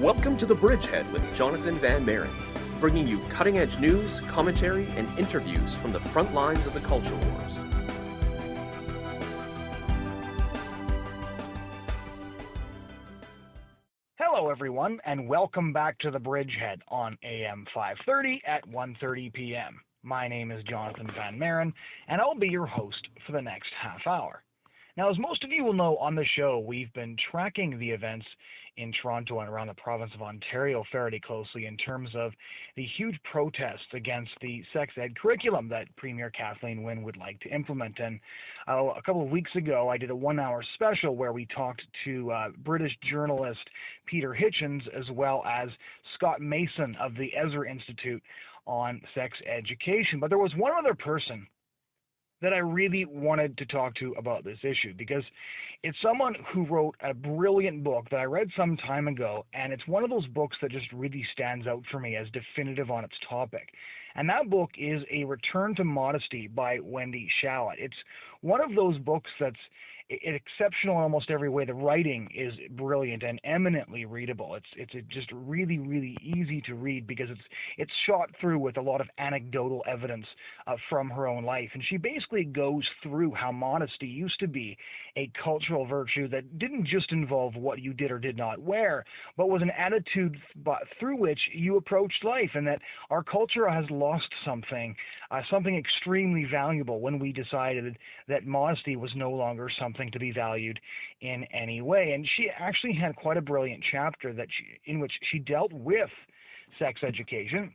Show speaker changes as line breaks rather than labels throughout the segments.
Welcome to the Bridgehead with Jonathon Van Maren, bringing you cutting-edge news, commentary, and interviews from the front lines of the culture wars.
Hello, everyone, and welcome back to the Bridgehead on AM 530 at 1:30 p.m. My name is Jonathon Van Maren, and I'll be your host for the next half hour. Now, as most of you will know on the show, we've been tracking the events in Toronto and around the province of Ontario fairly closely in terms of the huge protests against the sex ed curriculum that Premier Kathleen Wynne would like to implement. And a couple of weeks ago, I did a one-hour special where we talked to British journalist Peter Hitchens as well as Scott Mason of the Ezra Institute on sex education. But there was one other person that I really wanted to talk to about this issue, because it's someone who wrote a brilliant book that I read some time ago, and it's one of those books that just really stands out for me as definitive on its topic. And that book is A Return to Modesty by Wendy Shalit. It's one of those books that's exceptional in almost every way. The writing is brilliant and eminently readable. It's just really, really easy to read because it's shot through with a lot of anecdotal evidence from her own life. And she basically goes through how modesty used to be a cultural virtue that didn't just involve what you did or did not wear, but was an attitude through which you approached life, and that our culture has lost something extremely valuable when we decided that modesty was no longer something to be valued in any way. And she actually had quite a brilliant chapter in which she dealt with sex education.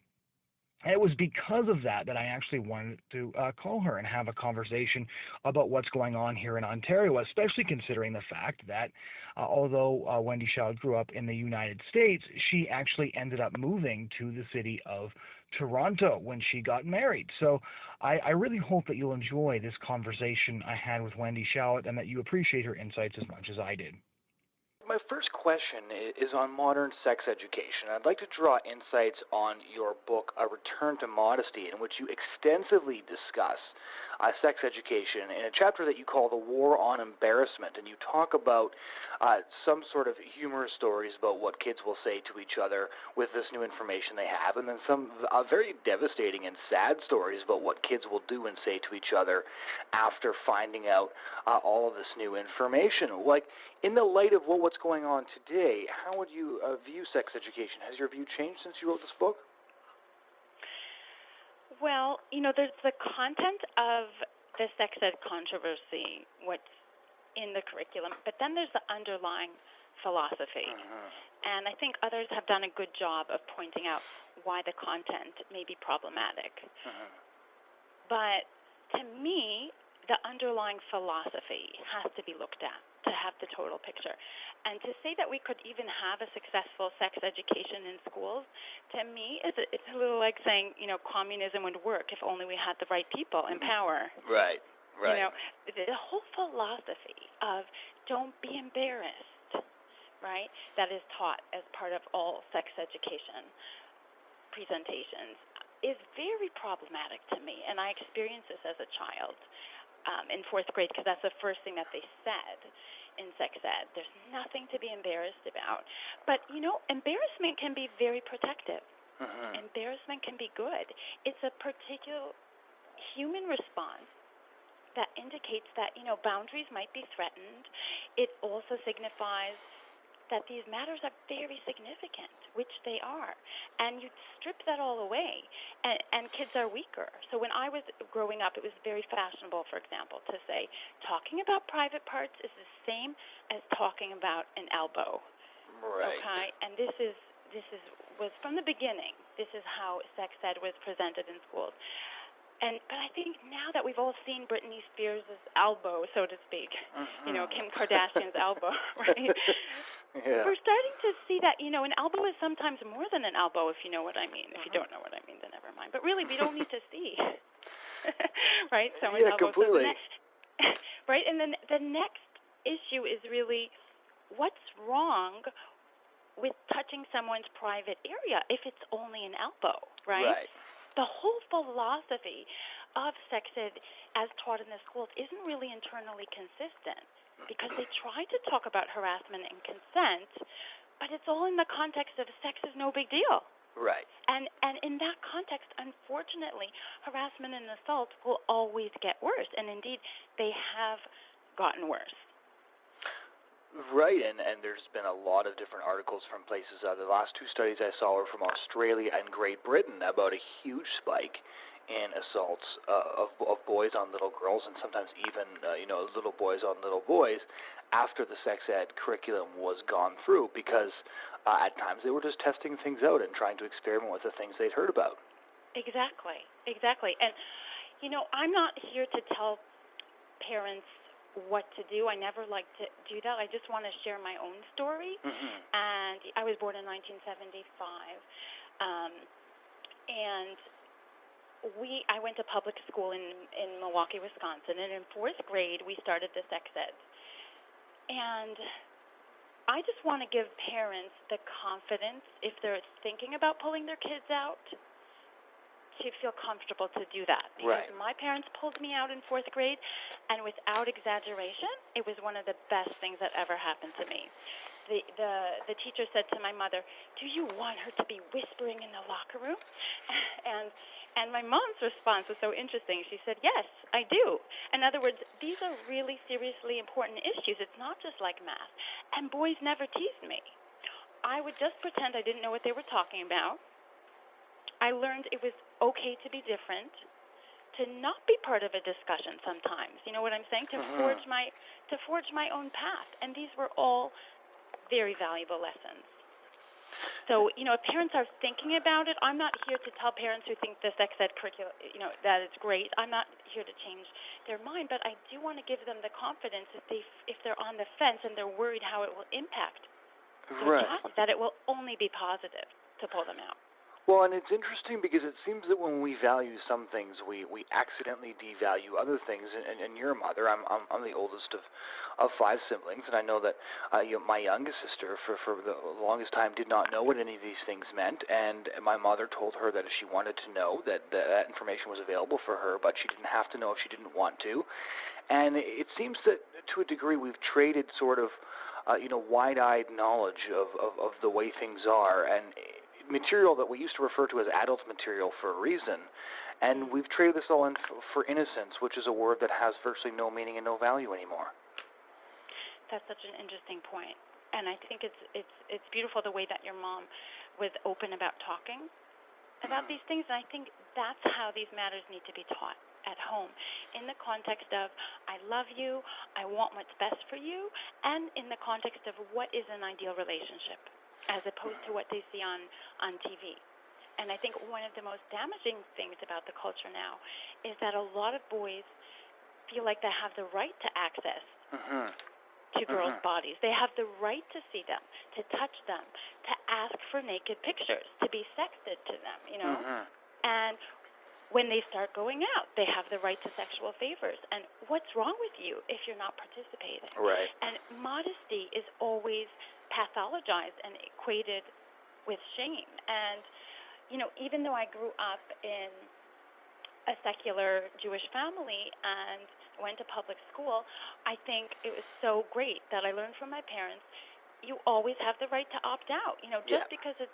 And it was because of that I actually wanted to call her and have a conversation about what's going on here in Ontario, especially considering the fact that although Wendy Shalit grew up in the United States, she actually ended up moving to the city of Toronto when she got married. So I really hope that you'll enjoy this conversation I had with Wendy Shalit and that you appreciate her insights as much as I did.
My first question is on modern sex education. I'd like to draw insights on your book, A Return to Modesty, in which you extensively discuss sex education in a chapter that you call The War on Embarrassment, and you talk about some sort of humorous stories about what kids will say to each other with this new information they have, and then some very devastating and sad stories about what kids will do and say to each other after finding out all of this new information. Like, in the light of what's going on today, how would you view sex education? Has your view changed since you wrote this book?
Well, there's the content of the sex ed controversy, what's in the curriculum, but then there's the underlying philosophy. And I think others have done a good job of pointing out why the content may be problematic. But to me, the underlying philosophy has to be looked at to have the total picture. And to say that we could even have a successful sex education in schools, to me, it's a little like saying, communism would work if only we had the right people in power.
Right.
The whole philosophy of don't be embarrassed, right, that is taught as part of all sex education presentations is very problematic to me. And I experienced this as a child. In fourth grade, because that's the first thing that they said in sex ed. There's nothing to be embarrassed about. But, embarrassment can be very protective. Embarrassment can be good. It's a particular human response that indicates that, boundaries might be threatened. It also signifies that these matters are very significant, which they are. And you strip that all away, and kids are weaker. So when I was growing up, it was very fashionable, for example, to say, talking about private parts is the same as talking about an elbow.
Right.
Okay? And this was from the beginning. This is how sex ed was presented in schools. But I think now that we've all seen Britney Spears' elbow, so to speak, Kim Kardashian's elbow, right?
Yeah.
We're starting to see that, an elbow is sometimes more than an elbow, if you know what I mean. If you don't know what I mean, then never mind. But really, we don't need to see, right? Someone's elbow.
Completely.
Right? And then the next issue is really what's wrong with touching someone's private area if it's only an elbow, right?
Right.
The whole philosophy of sex ed as taught in the schools isn't really internally consistent because they try to talk about harassment and consent, but it's all in the context of sex is no big deal.
Right.
And in that context, unfortunately, harassment and assault will always get worse, and indeed, they have gotten worse.
Right, and there's been a lot of different articles from places. The last two studies I saw were from Australia and Great Britain about a huge spike in assaults of boys on little girls, and sometimes even little boys on little boys after the sex ed curriculum was gone through, because at times they were just testing things out and trying to experiment with the things they'd heard about.
Exactly. And, I'm not here to tell parents what to do. I never like to do that. I just want to share my own story.
Mm-hmm.
And I was born in 1975. And I went to public school in Milwaukee, Wisconsin, and in 4th grade we started the sex ed. And I just want to give parents the confidence, if they're thinking about pulling their kids out, to feel comfortable to do that. Because my parents pulled me out in 4th grade, and without exaggeration, it was one of the best things that ever happened to me. The teacher said to my mother, "Do you want her to be whispering in the locker room?" And my mom's response was so interesting. She said, "Yes, I do." In other words, these are really seriously important issues. It's not just like math. And boys never teased me. I would just pretend I didn't know what they were talking about. I learned it was okay to be different, to not be part of a discussion sometimes. You know what I'm saying? To forge my own path. And these were all very valuable lessons. So, if parents are thinking about it, I'm not here to tell parents who think the sex ed curriculum, that it's great. I'm not here to change their mind, but I do want to give them the confidence if they're on the fence and they're worried how it will impact their child, that it will only be positive to pull them out.
Well, and it's interesting because it seems that when we value some things, we accidentally devalue other things. And you're a mother. I'm the oldest of 5 siblings, and I know that my youngest sister, for the longest time, did not know what any of these things meant. And my mother told her that if she wanted to know, that information was available for her, but she didn't have to know if she didn't want to. And it seems that, to a degree, we've traded sort of, wide-eyed knowledge of the way things are, and material that we used to refer to as adult material for a reason, and we've traded this all in for innocence, which is a word that has virtually no meaning and no value anymore.
That's such an interesting point, and I think it's beautiful the way that your mom was open about talking about these things, and I think that's how these matters need to be taught at home, in the context of I love you, I want what's best for you, and in the context of what is an ideal relationship, as opposed to what they see on TV. And I think one of the most damaging things about the culture now is that a lot of boys feel like they have the right to access to girls' bodies. They have the right to see them, to touch them, to ask for naked pictures, to be sexted to them, And when they start going out, they have the right to sexual favors. And what's wrong with you if you're not participating?
Right.
And modesty is always pathologized and equated with shame. And, even though I grew up in a secular Jewish family and went to public school, I think it was so great that I learned from my parents, you always have the right to opt out. Just because it's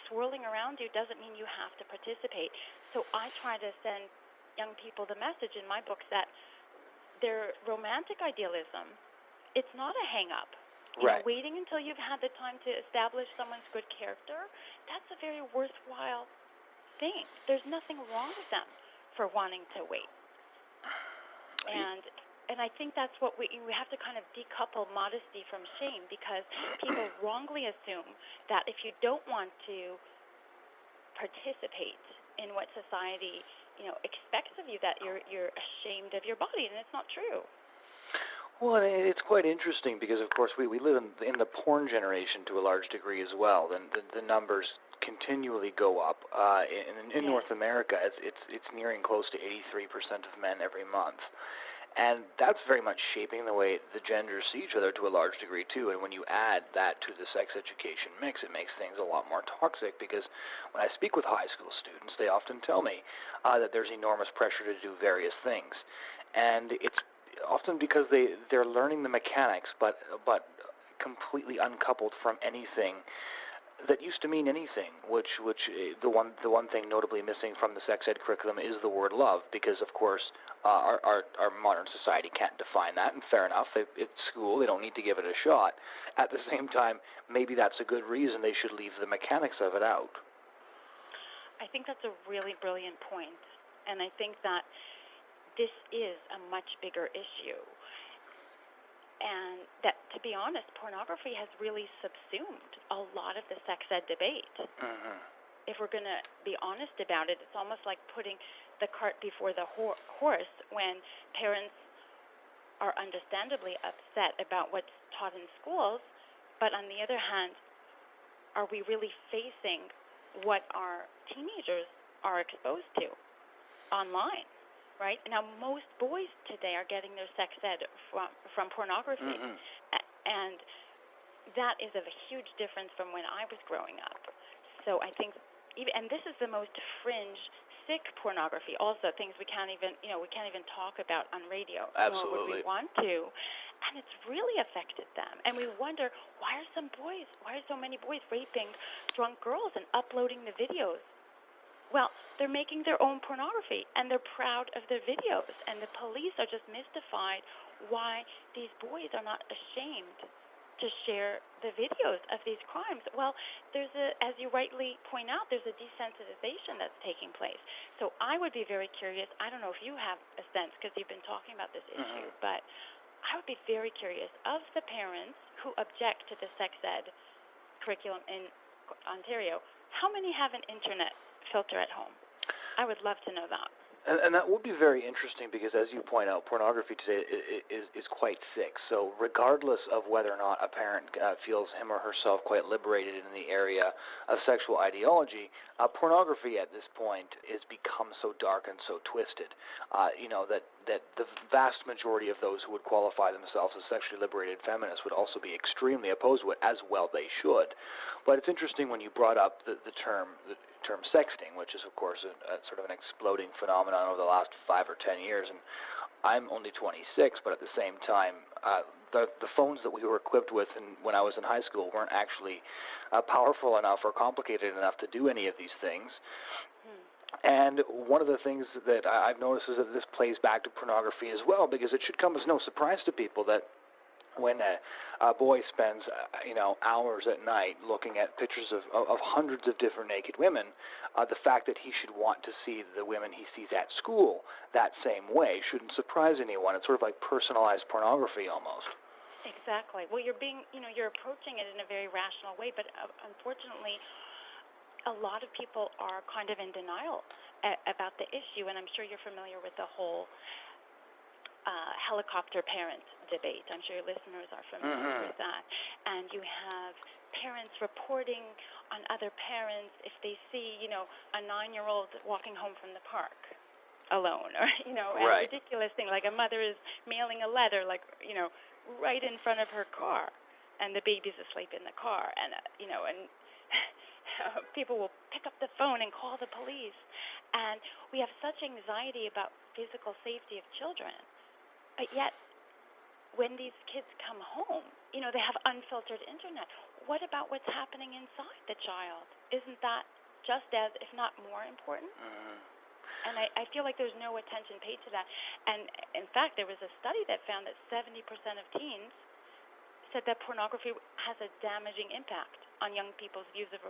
swirling around you doesn't mean you have to participate. So I try to send young people the message in my books that their romantic idealism, it's not a hang-up. Waiting until you've had the time to establish someone's good character, that's a very worthwhile thing. There's nothing wrong with them for wanting to wait. And I think that's what we have to kind of decouple modesty from shame, because people wrongly assume that if you don't want to participate in what society, expects of you, that you're ashamed of your body, and it's not true.
Well, it's quite interesting because, of course, we live in the porn generation to a large degree as well, and the numbers continually go up. In North America, it's nearing close to 83% of men every month. And that's very much shaping the way the genders see each other to a large degree, too. And when you add that to the sex education mix, it makes things a lot more toxic, because when I speak with high school students, they often tell me that there's enormous pressure to do various things. And it's often because they're learning the mechanics, but completely uncoupled from anything that used to mean anything, which the one thing notably missing from the sex ed curriculum is the word love, because of course our modern society can't define that, and fair enough, it's school, they don't need to give it a shot. At the same time, maybe that's a good reason they should leave the mechanics of it out.
I think that's a really brilliant point, and I think that this is a much bigger issue. And that, to be honest, pornography has really subsumed a lot of the sex ed debate.
Mm-hmm.
If we're going to be honest about it, it's almost like putting the cart before the horse when parents are understandably upset about what's taught in schools, but on the other hand, are we really facing what our teenagers are exposed to online? Right? Now, most boys today are getting their sex ed from pornography,
mm-hmm.
And that is a huge difference from when I was growing up. So I think, and this is the most fringe, sick pornography. Also, things we can't even talk about on radio.
Absolutely.
Nor would we want to, and it's really affected them. And we wonder, why are so many boys raping drunk girls and uploading the videos? Well, they're making their own pornography, and they're proud of their videos, and the police are just mystified why these boys are not ashamed to share the videos of these crimes. Well, as you rightly point out, there's a desensitization that's taking place. So I would be very curious. I don't know if you have a sense, because you've been talking about this issue,
mm-hmm.
but I would be very curious of the parents who object to the sex ed curriculum in Ontario, how many have an internet filter at home? I would love to know that.
And that would be very interesting because, as you point out, pornography today is quite sick. So regardless of whether or not a parent feels him or herself quite liberated in the area of sexual ideology, pornography at this point has become so dark and so twisted, that the vast majority of those who would qualify themselves as sexually liberated feminists would also be extremely opposed to it, as well they should. But it's interesting when you brought up the term sexting, which is, of course, a sort of an exploding phenomenon over the last 5 or 10 years. And I'm only 26, but at the same time, the phones that we were equipped with when I was in high school weren't actually powerful enough or complicated enough to do any of these things. And one of the things that I've noticed is that this plays back to pornography as well, because it should come as no surprise to people that when a boy spends, hours at night looking at pictures of hundreds of different naked women, the fact that he should want to see the women he sees at school that same way shouldn't surprise anyone. It's sort of like personalized pornography almost.
Exactly. Well, you're approaching it in a very rational way, but unfortunately, a lot of people are kind of in denial about the issue, and I'm sure you're familiar with the whole helicopter parent debate. I'm sure your listeners are familiar with that. And you have parents reporting on other parents if they see, a 9-year-old walking home from the park alone, or,
right.
a ridiculous thing, like a mother is mailing a letter, like, right in front of her car, and the baby's asleep in the car, and, and people will pick up the phone and call the police. And we have such anxiety about physical safety of children. But yet, when these kids come home, they have unfiltered internet. What about what's happening inside the child? Isn't that just as, if not more important? And I feel like there's no attention paid to that. And in fact, there was a study that found that 70% of teens said that pornography has a damaging impact on young people's views of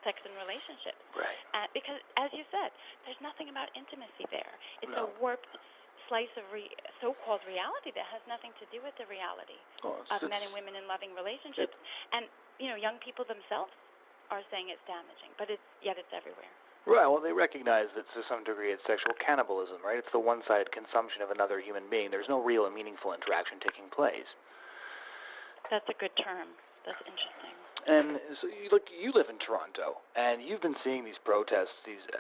sex and relationships.
Right.
Because, as you said, there's nothing about intimacy there. It's
a
warped slice of so-called reality that has nothing to do with the reality of men and women in loving relationships. And, young people themselves are saying it's damaging, but yet it's everywhere.
Right. Well, they recognize that to some degree it's sexual cannibalism, right? It's the one-sided consumption of another human being. There's no real and meaningful interaction taking place.
That's a good term. That's interesting.
And so you live in Toronto, and you've been seeing these protests,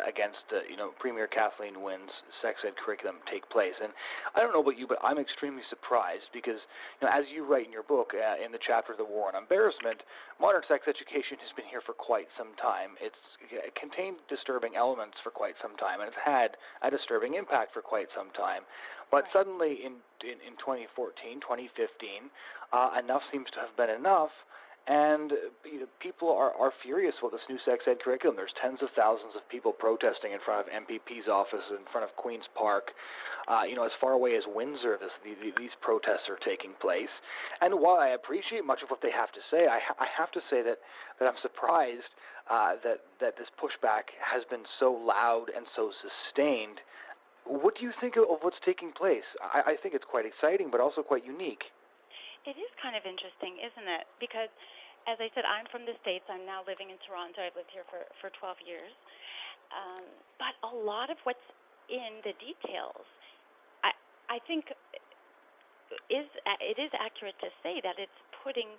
against Premier Kathleen Wynne's sex ed curriculum take place. And I don't know about you, but I'm extremely surprised because, as you write in your book, in the chapter "The War on Embarrassment," modern sex education has been here for quite some time. It contained disturbing elements for quite some time, and it's had a disturbing impact for quite some time. But suddenly, in 2014, 2015, enough seems to have been enough. And people are furious about this new sex ed curriculum. There's tens of thousands of people protesting in front of MPP's office, in front of Queen's Park. As far away as Windsor, these protests are taking place. And while I appreciate much of what they have to say, I have to say that I'm surprised that this pushback has been so loud and so sustained. What do you think of what's taking place? I think it's quite exciting, but also quite unique.
It is kind of interesting, isn't it? Because, as I said, I'm from the States. I'm now living in Toronto. I've lived here for 12 years. But a lot of what's in the details, I think it is accurate to say that it's putting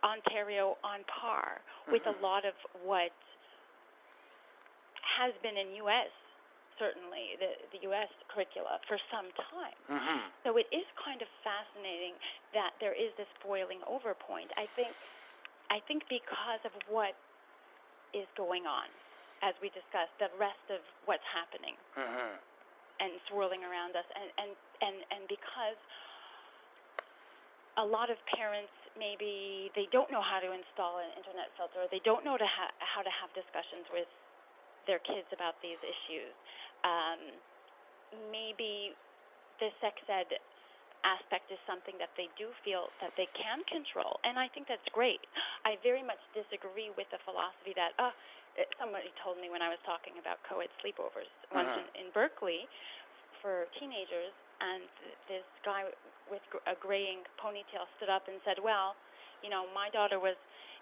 Ontario on par with a lot of what has been in U.S., certainly the U.S. curricula for some time. So it is kind of fascinating that there is this boiling over point. I think because of what is going on, as we discussed, the rest of what's happening and swirling around us, and because a lot of parents, maybe they don't know how to install an internet filter, or they don't know how to have discussions with their kids about these issues. Maybe the sex ed aspect is something that they do feel that they can control, and I think that's great. I very much disagree with the philosophy that somebody told me when I was talking about co-ed sleepovers once in Berkeley for teenagers, and this guy with a graying ponytail stood up and said, well, my daughter was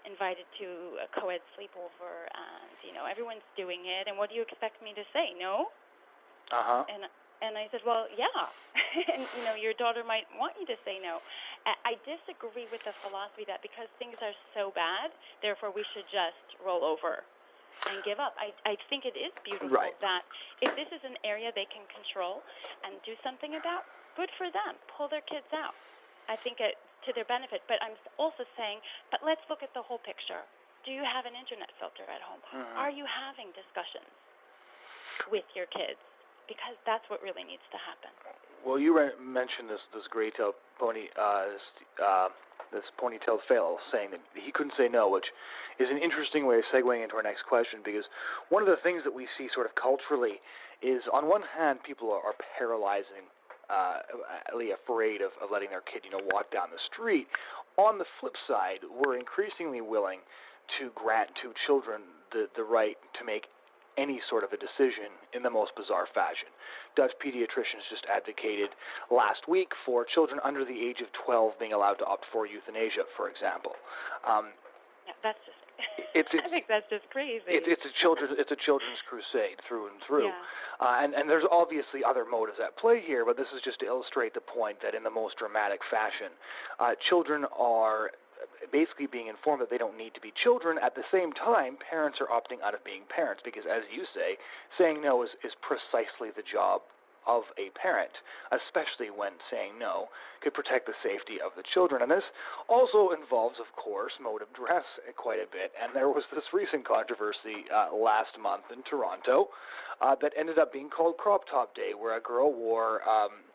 invited to a co-ed sleepover, and everyone's doing it, and what do you expect me to say? No? And I said, well, yeah. And your daughter might want you to say no. I disagree with the philosophy that because things are so bad, therefore we should just roll over and give up. I think it is beautiful that if this is an area they can control and do something about, good for them. Pull their kids out. I think it to their benefit. But I'm also saying, but let's look at the whole picture. Do you have an internet filter at home? Are you having discussions with your kids? Because that's what really needs to happen.
Well, you mentioned this gray-tailed pony, this ponytailed fellow saying that he couldn't say no, which is an interesting way of segueing into our next question, because one of the things that we see sort of culturally is, on one hand, people are paralyzingly afraid of letting their kid, walk down the street. On the flip side, we're increasingly willing to grant to children the right to make any sort of a decision in the most bizarre fashion. Dutch pediatricians just advocated last week for children under the age of 12 being allowed to opt for euthanasia, for example.
That's just. I think that's just crazy.
It's a children's crusade through and through, and there's obviously other motives at play here, but this is just to illustrate the point that in the most dramatic fashion, children are basically being informed that they don't need to be children. At the same time, parents are opting out of being parents because, as you say, saying no is precisely the job of a parent, especially when saying no could protect the safety of the children. And this also involves, of course, mode of dress quite a bit. And there was this recent controversy last month in Toronto that ended up being called Crop Top Day, where a girl wore,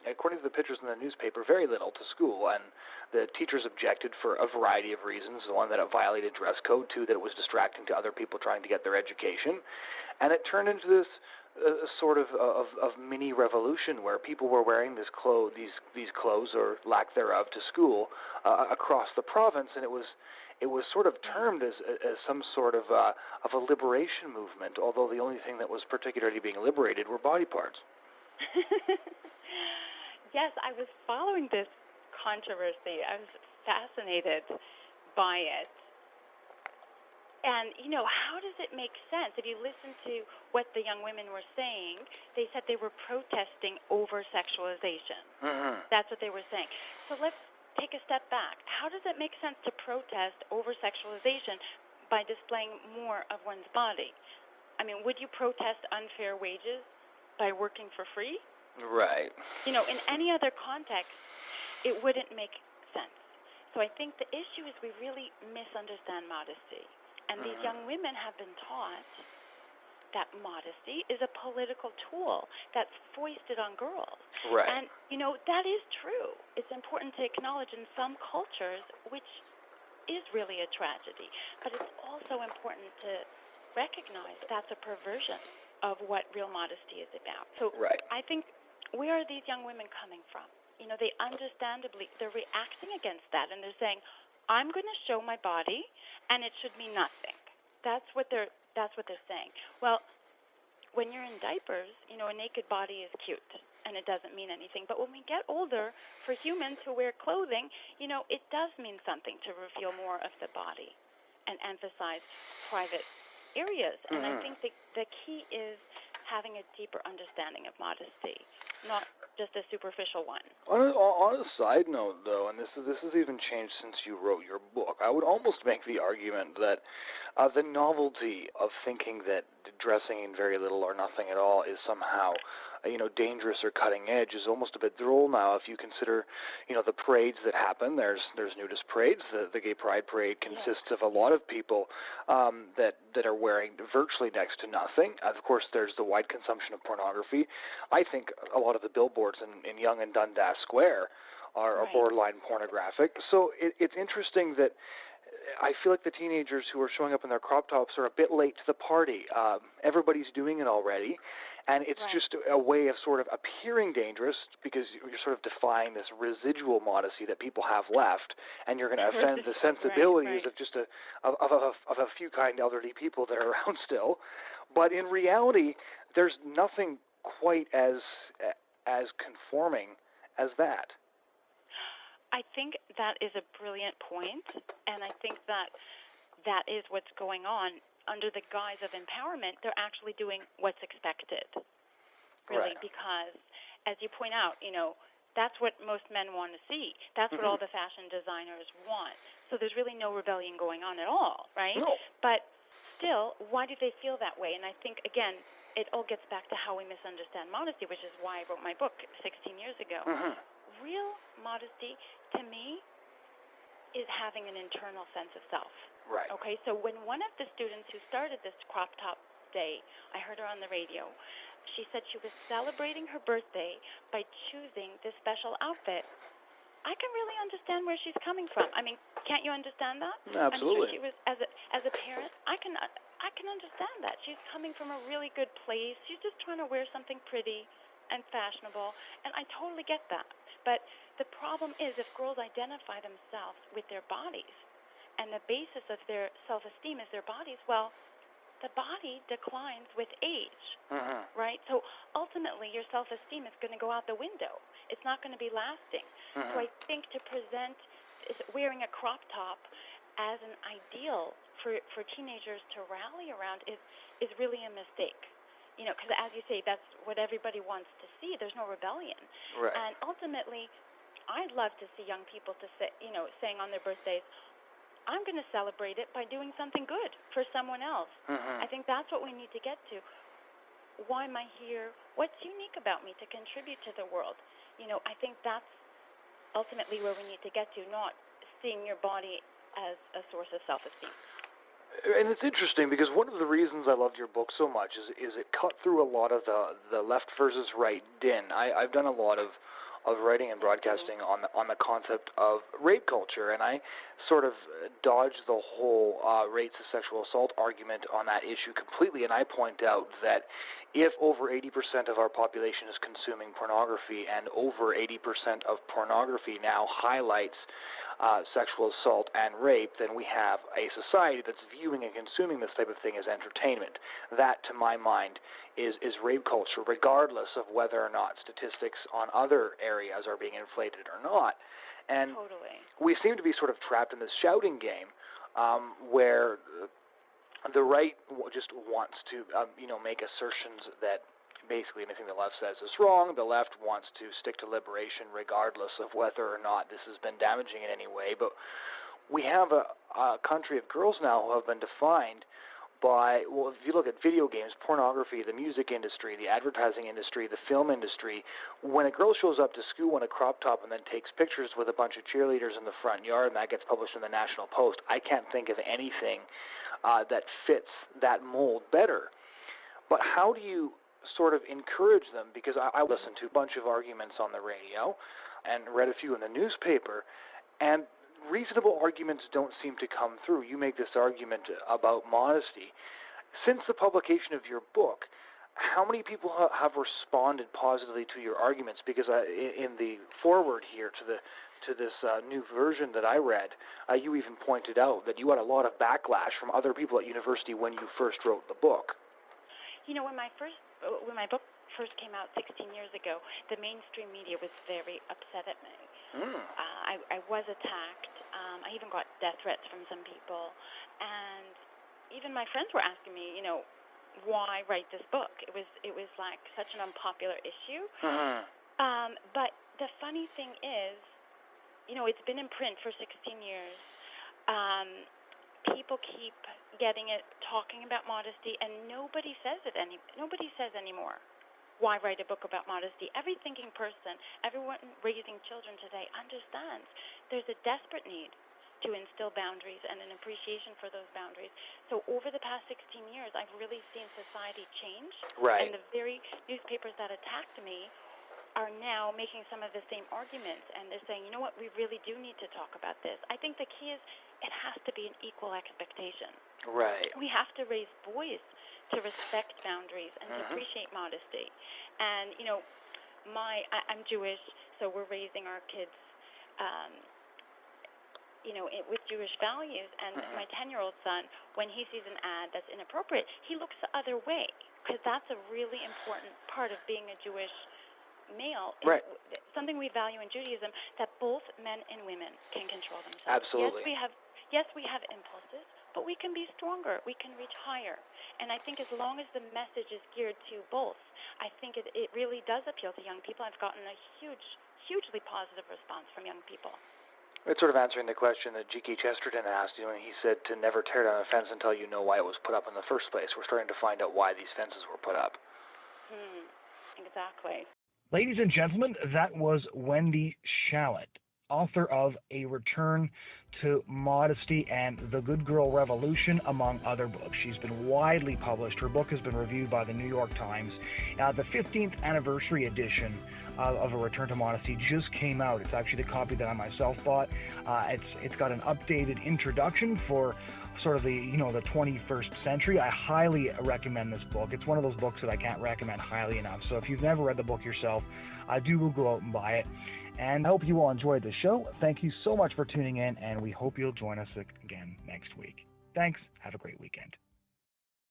according to the pictures in the newspaper, very little to school. And the teachers objected for a variety of reasons. One, that it violated dress code. Two, that it was distracting to other people trying to get their education. And it turned into this sort of mini revolution where people were wearing these clothes or lack thereof to school across the province, and it was sort of termed as some sort of a liberation movement, although the only thing that was particularly being liberated were body parts.
Yes, I was following this controversy. I was fascinated by it. And, how does it make sense? If you listen to what the young women were saying, they said they were protesting over-sexualization. That's what they were saying. So let's take a step back. How does it make sense to protest over-sexualization by displaying more of one's body? I mean, would you protest unfair wages by working for free?
Right.
You know, in any other context, it wouldn't make sense. So I think the issue is we really misunderstand modesty. And these young women have been taught that modesty is a political tool that's foisted on girls.
Right.
And, you know, that is true. It's important to acknowledge in some cultures, which is really a tragedy. But it's also important to recognize that's a perversion of what real modesty is about. So I think, where are these young women coming from? You know, they understandably, they're reacting against that, and they're saying, I'm going to show my body, and it should mean nothing. That's what they're saying. Well, when you're in diapers, you know, a naked body is cute, and it doesn't mean anything. But when we get older, for humans who wear clothing, you know, it does mean something to reveal more of the body and emphasize private areas. And I think the key is having a deeper understanding of modesty, not just a superficial one.
On a side note, though, and this has even changed since you wrote your book, I would almost make the argument that the novelty of thinking that dressing in very little or nothing at all is somehow, you know, dangerous or cutting edge is almost a bit droll now. If you consider, you know, the parades that happen, there's nudist parades. The Gay Pride Parade consists of a lot of people that are wearing virtually next to nothing. Of course, there's the wide consumption of pornography. I think a lot of the billboards in Yonge and Dundas Square are borderline pornographic. So it's interesting that I feel like the teenagers who are showing up in their crop tops are a bit late to the party. Everybody's doing it already, and it's just a way of sort of appearing dangerous because you're sort of defying this residual modesty that people have left, and you're going to offend the sensibilities of just of a few kind elderly people that are around still. But in reality, there's nothing quite as conforming as that.
I think that is a brilliant point, and I think that is what's going on. Under the guise of empowerment, they're actually doing what's expected, really, because, as you point out, you know, that's what most men want to see. That's what all the fashion designers want. So there's really no rebellion going on at all, right?
No.
But still, why do they feel that way? And I think, again, it all gets back to how we misunderstand modesty, which is why I wrote my book 16 years ago. Real modesty, to me, is having an internal sense of self.
Right.
Okay, so when one of the students who started this crop top day, I heard her on the radio, she said she was celebrating her birthday by choosing this special outfit. I can really understand where she's coming from. I mean, can't you understand that?
Absolutely.
I'm sure she was, as a parent, I can understand that. She's coming from a really good place. She's just trying to wear something pretty and fashionable, and I totally get that. But the problem is if girls identify themselves with their bodies and the basis of their self-esteem is their bodies, well, the body declines with age, right? So ultimately your self-esteem is going to go out the window. It's not going to be lasting. So I think to present wearing a crop top as an ideal for teenagers to rally around is really a mistake. You know, because as you say, that's what everybody wants to see. There's no rebellion.
Right.
And ultimately, I'd love to see young people to say, you know, saying on their birthdays, I'm going to celebrate it by doing something good for someone else. I think that's what we need to get to. Why am I here? What's unique about me to contribute to the world? You know, I think that's ultimately where we need to get to, not seeing your body as a source of self-esteem.
And it's interesting because one of the reasons I loved your book so much is it cut through a lot of the left versus right din. I've done a lot of writing and broadcasting on the concept of rape culture, and I sort of dodged the whole rates of sexual assault argument on that issue completely, and I point out that if over 80% of our population is consuming pornography and over 80% of pornography now highlights sexual assault and rape, then we have a society that's viewing and consuming this type of thing as entertainment. That, to my mind, is rape culture, regardless of whether or not statistics on other areas are being inflated or not. And we seem to be sort of trapped in this shouting game where the right just wants to, make assertions that basically anything the left says is wrong. The left wants to stick to liberation regardless of whether or not this has been damaging in any way. But we have a country of girls now who have been defined by, well, if you look at video games, pornography, the music industry, the advertising industry, the film industry, when a girl shows up to school in a crop top and then takes pictures with a bunch of cheerleaders in the front yard and that gets published in the National Post, I can't think of anything that fits that mold better. But how do you sort of encourage them? Because I listened to a bunch of arguments on the radio and read a few in the newspaper, and reasonable arguments don't seem to come through. You make this argument about modesty. Since the publication of your book, how many people have responded positively to your arguments? Because in the foreword here to this new version that I read, you even pointed out that you had a lot of backlash from other people at university when you first wrote the book.
You know, when my book first came out 16 years ago, the mainstream media was very upset at me. I was attacked. I even got death threats from some people, and even my friends were asking me, you know, why write this book? It was like such an unpopular issue. But the funny thing is, you know, it's been in print for 16 years. People keep getting it, talking about modesty, and nobody says anymore. Why write a book about modesty? Every thinking person, everyone raising children today understands there's a desperate need to instill boundaries and an appreciation for those boundaries. So over the past 16 years, I've really seen society change.
Right.
And the very newspapers that attacked me are now making some of the same arguments, and they're saying, you know what, we really do need to talk about this. I think the key is it has to be an equal expectation.
Right.
We have to raise boys to respect boundaries and to appreciate modesty. And, you know, I'm Jewish, so we're raising our kids, you know, with Jewish values. And my 10-year-old son, when he sees an ad that's inappropriate, he looks the other way, because that's a really important part of being a Jewish male.
Right.
Something we value in Judaism, that both men and women can control themselves.
Absolutely.
Yes, we have impulses, but we can be stronger. We can reach higher. And I think as long as the message is geared to both, I think it really does appeal to young people. I've gotten a hugely positive response from young people.
It's sort of answering the question that G.K. Chesterton asked, you know, he said to never tear down a fence until you know why it was put up in the first place. We're starting to find out why these fences were put up.
Exactly.
Ladies and gentlemen, that was Wendy Shalit, author of A Return to Modesty and The Good Girl Revolution, among other books. She's been widely published. Her book has been reviewed by the New York Times. The 15th anniversary edition of A Return to Modesty just came out. It's actually the copy that I myself bought. It's got an updated introduction for sort of the 21st century. I highly recommend this book. It's one of those books that I can't recommend highly enough. So if you've never read the book yourself, do go out and buy it. And I hope you all enjoyed the show. Thank you so much for tuning in, and we hope you'll join us again next week. Thanks. Have a great weekend.